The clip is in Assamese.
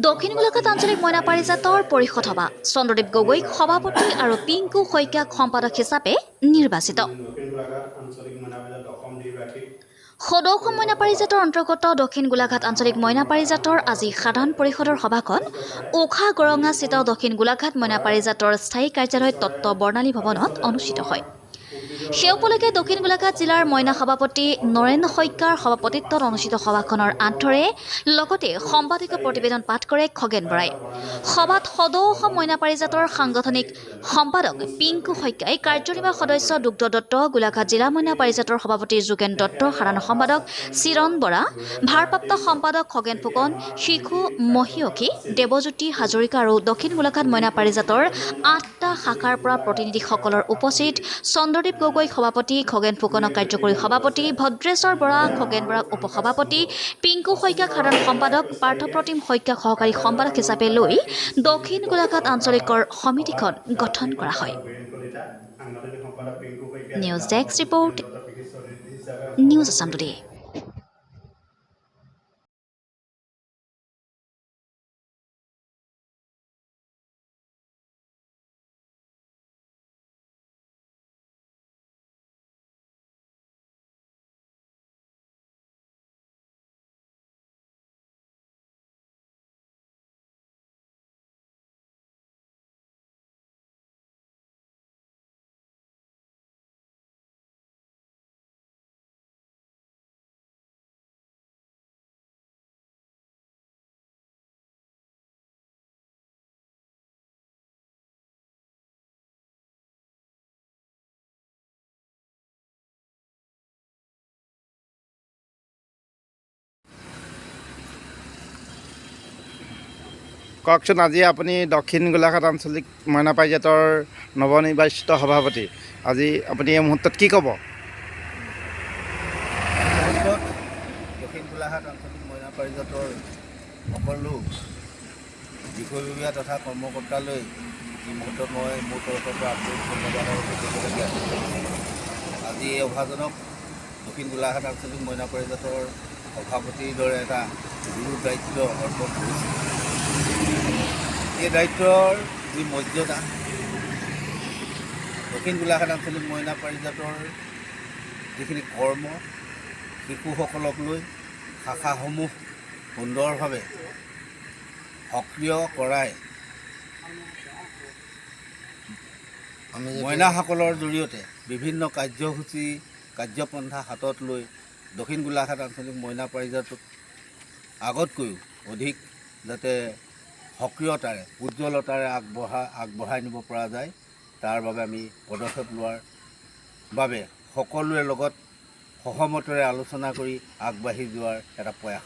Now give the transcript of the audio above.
দক্ষিণ গোলাঘাট আঞ্চলিক মইনা পাৰিজাতৰ পৰিষদ সভা চন্দ্ৰদীপ গগৈক সভাপতি আৰু পিংকু শইকীয়াক সম্পাদক হিচাপে নিৰ্বাচিত। সদৌ মইনা পাৰিজাতৰ অন্তৰ্গত দক্ষিণ গোলাঘাট আঞ্চলিক মইনা পাৰিজাতৰ আজি সাধাৰণ পৰিষদৰ সভাখন ওখা গৰঙাস্থিত দক্ষিণ গোলাঘাট মইনা পাৰিজাতৰ স্থায়ী কাৰ্যালয় তত্ত্ব বৰ্ণালী ভৱনত অনুষ্ঠিত হয়। সেই উপলক্ষে দক্ষিণ গোলাঘাট জিলাৰ মইনা সভাপতি নৰেন্দ্ৰ শইকীয়াৰ সভাপতিত্বত অনুষ্ঠিত সভাখনৰ আঁতৰে লগতে সম্পাদকীয় প্ৰতিবেদন পাঠ কৰে খগেন বৰাই। সভাত সদৌ মইনা পাৰিজাতৰ সাংগঠনিক সম্পাদক পিংকু শইকীয়াই, কাৰ্যনিৰ্বাহক সদস্য দুগ্ধ দত্ত, গোলাঘাট জিলা মইনা পাৰিজাতৰ সভাপতি যোগেন দত্ত, সাধাৰণ সম্পাদক চিৰণ বৰা, ভাৰপ্ৰাপ্ত সম্পাদক খগেন ফুকন, শিশু মহিয়সী, দেৱজ্যোতি হাজৰিকা আৰু দক্ষিণ গোলাঘাট মইনা পাৰিজাতৰ 8টা শাখাৰ পৰা প্ৰতিনিধিসকলৰ উপস্থিত চন্দ্ৰদীপ গগৈ সভাপতি, খগেন ফুকনক কাৰ্যকৰী সভাপতি, ভদ্ৰেশ্বৰ বৰা খগেন বৰাক উপসভাপতি, পিংকু শইকীয়াক সাধাৰণ সম্পাদক, পাৰ্থপ্ৰতিম শইকীয়াক সহকাৰী সম্পাদক হিচাপে লৈ দক্ষিণ গোলাঘাট আঞ্চলিকৰ সমিতিখন গঠন কৰা হয়। News desk report, news Assam today. কওকচোন, আজি আপুনি দক্ষিণ গোলাঘাট আঞ্চলিক মইনা পাৰিজাতৰ নৱনিৰ্বাচিত সভাপতি, আজি আপুনি এই মুহূৰ্তত কি ক'ব? দক্ষিণ গোলাঘাট আঞ্চলিক মইনা পাৰিজাতৰ সকলো বিষয়ববীয়া তথা কৰ্মকৰ্তালৈ এই মুহূৰ্তত মই মোৰ তৰফৰ পৰা আপোনাক ধন্যবাদ আৰু কৃতজ্ঞতা আজি এই সভাজনক দক্ষিণ গোলাঘাট আঞ্চলিক মইনা পাৰিজাতৰ সভাপতিৰ দৰে এটা গুৰু দায়িত্ব অৰ্পণ কৰিছে। এই দায়িত্বৰ যি মৰ্যাদা দক্ষিণ গোলাঘাট আঞ্চলিক মইনা পাৰিজাতৰ যিখিনি কৰ্ম, শিশুসকলক লৈ শাখাসমূহ সুন্দৰভাৱে সক্ৰিয় কৰাই মইনাসকলৰ জৰিয়তে বিভিন্ন কাৰ্যসূচী কাৰ্যপন্থা হাতত লৈ দক্ষিণ গোলাঘাট আঞ্চলিক মইনা পাৰিজাতক আগতকৈও অধিক যাতে সক্ৰিয়তাৰে উজ্জ্বলতাৰে আগবঢ়াই নিব পৰা যায়, তাৰ বাবে আমি পদক্ষেপ লোৱাৰ বাবে সকলোৰে লগত সহমতেৰে আলোচনা কৰি আগবাঢ়ি যোৱাৰ এটা প্ৰয়াস